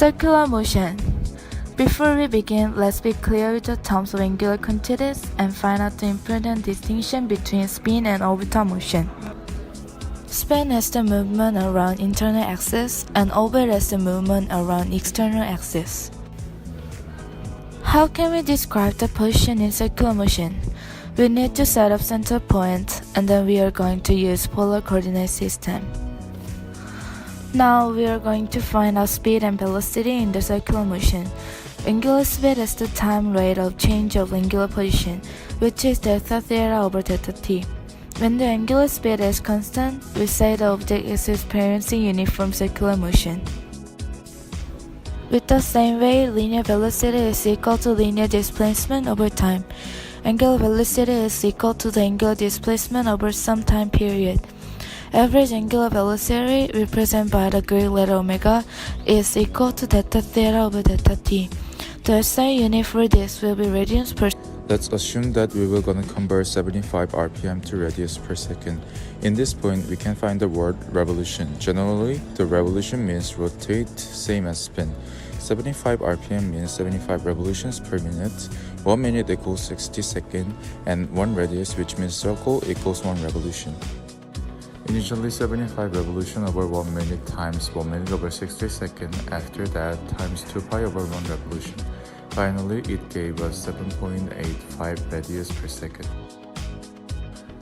Circular motion. Before we begin, let's be clear with the terms of angular quantities and find out the important distinction between spin and orbital motion. Spin is the movement around internal axis, and orbit is the movement around external axis. How can we describe the position in circular motion? We need to set up center point, and then we are going to use polar coordinate system. Now we are going to find out speed and velocity in the circular motion. Angular speed is the time rate of change of angular position, which is delta theta over delta t. When the angular speed is constant, we say the object is experiencing uniform circular motion. With the same way, linear velocity is equal to linear displacement over time. Angular velocity is equal to the angular displacement over some time period. Average angular velocity, represented by the Greek letter omega, is equal to delta theta over delta t. The SI unit for this will be radians per. Let's assume that we will gonna convert 75 RPM to radius per second. In this point, we can find the word revolution. Generally, the revolution means rotate, same as spin. 75 RPM means 75 revolutions per minute. 1 minute equals 60 seconds, and 1 radius, which means circle, equals 1 revolution. Initially 75 revolution over 1 minute times 1 minute over 60 seconds. After that, times 2 pi over 1 revolution. Finally, it gave us 7.85 radius per second.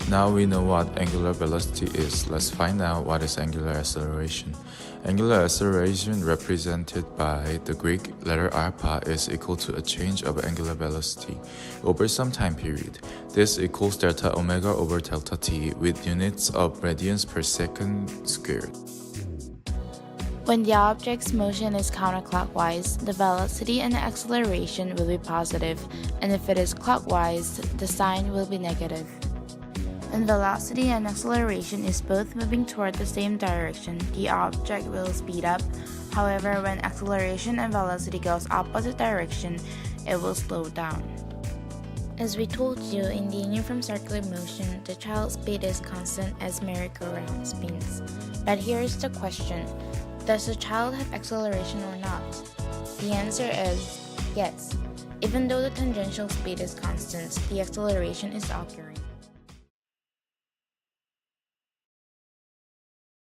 Now we know what angular velocity is. Let's find out what is angular acceleration. Angular acceleration, represented by the Greek letter alpha, is equal to a change of angular velocity over some time period. This equals delta omega over delta t with units of radians per second squared. When the object's motion is counterclockwise, the velocity and the acceleration will be positive, and if it is clockwise, the sign will be negative. When velocity and acceleration is both moving toward the same direction, the object will speed up. However, when acceleration and velocity goes opposite direction, it will slow down. As we told you, in the uniform circular motion, the child speed is constant as merry-go-round spins. But here is the question. Does the child have acceleration or not? The answer is yes. Even though the tangential speed is constant, the acceleration is occurring.